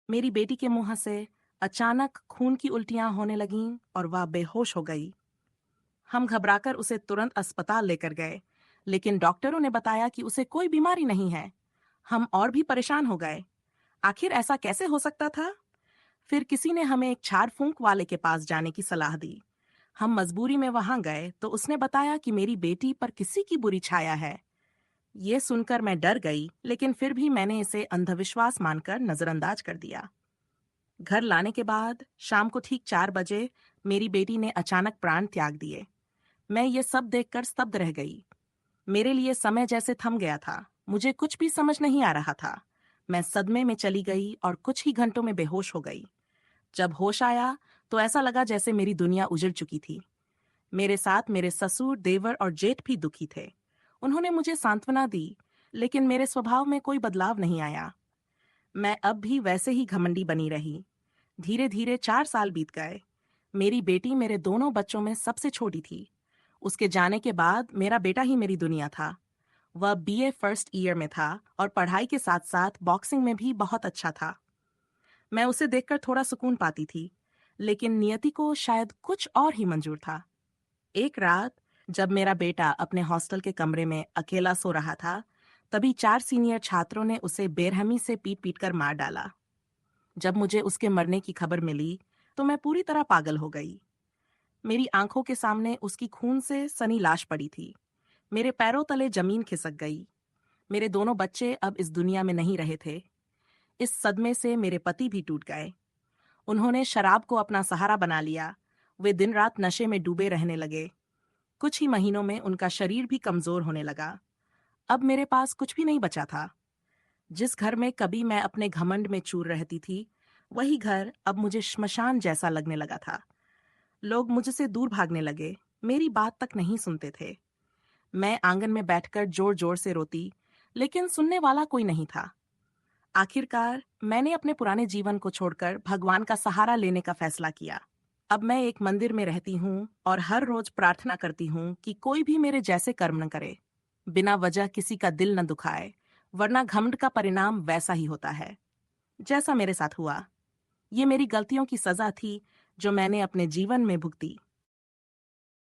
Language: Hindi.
मेरी बेटी के मुंह से अचानक खून की उल्टियां होने लगीं और वह बेहोश हो गई। हम घबराकर उसे तुरंत अस्पताल लेकर गए, लेकिन डॉक्टरों ने बताया कि उसे कोई बीमारी नहीं है। हम और भी परेशान हो गए। आखिर ऐसा कैसे हो सकता था? फिर किसी ने हमें एक झाड़ फूंक वाले के पास जाने की सलाह दी। हम मजबूरी में वहां गए तो उसने बताया कि मेरी बेटी पर किसी की बुरी छाया है। ये सुनकर मैं डर गई, लेकिन फिर भी मैंने इसे अंधविश्वास मानकर नजरअंदाज कर दिया। घर लाने के बाद शाम को ठीक 4 बजे मेरी बेटी ने अचानक प्राण त्याग दिए। मैं ये सब देखकर स्तब्ध रह गई। मेरे लिए समय जैसे थम गया था। मुझे कुछ भी समझ नहीं आ रहा था। मैं सदमे में चली गई और कुछ ही घंटों में बेहोश हो गई। जब होश आया तो ऐसा लगा जैसे मेरी दुनिया उजड़ चुकी थी। मेरे साथ मेरे ससुर, देवर और जेठ भी दुखी थे। उन्होंने मुझे सांत्वना दी, लेकिन मेरे स्वभाव में कोई बदलाव नहीं आया। मैं अब भी वैसे ही घमंडी बनी रही। धीरे धीरे 4 साल बीत गए। मेरी बेटी मेरे दोनों बच्चों में सबसे छोटी थी। उसके जाने के बाद मेरा बेटा ही मेरी दुनिया था। वह बीए फर्स्ट ईयर में था और पढ़ाई के साथ साथ बॉक्सिंग में भी बहुत अच्छा था। मैं उसे देखकर थोड़ा सुकून पाती थी, लेकिन नियति को शायद कुछ और ही मंजूर था। एक रात जब मेरा बेटा अपने हॉस्टल के कमरे में अकेला सो रहा था, तभी 4 सीनियर छात्रों ने उसे बेरहमी से पीट पीट कर मार डाला। जब मुझे उसके मरने की खबर मिली तो मैं पूरी तरह पागल हो गई। मेरी आंखों के सामने उसकी खून से सनी लाश पड़ी थी। मेरे पैरों तले जमीन खिसक गई। मेरे दोनों बच्चे अब इस दुनिया में नहीं रहे थे। इस सदमे से मेरे पति भी टूट गए। उन्होंने शराब को अपना सहारा बना लिया। वे दिन रात नशे में डूबे रहने लगे। कुछ ही महीनों में उनका शरीर भी कमजोर होने लगा। अब मेरे पास कुछ भी नहीं बचा था। जिस घर में कभी मैं अपने घमंड में चूर रहती थी, वही घर अब मुझे श्मशान जैसा लगने लगा था। लोग मुझसे दूर भागने लगे, मेरी बात तक नहीं सुनते थे। मैं आंगन में बैठकर जोर जोर से रोती, लेकिन सुनने वाला कोई नहीं था। आखिरकार मैंने अपने पुराने जीवन को छोड़कर भगवान का सहारा लेने का फैसला किया। अब मैं एक मंदिर में रहती हूँ और हर रोज प्रार्थना करती हूँ कि कोई भी मेरे जैसे कर्म न करे, बिना वजह किसी का दिल न दुखाए, वरना घमंड का परिणाम वैसा ही होता है जैसा मेरे साथ हुआ। ये मेरी गलतियों की सजा थी जो मैंने अपने जीवन में भुगती।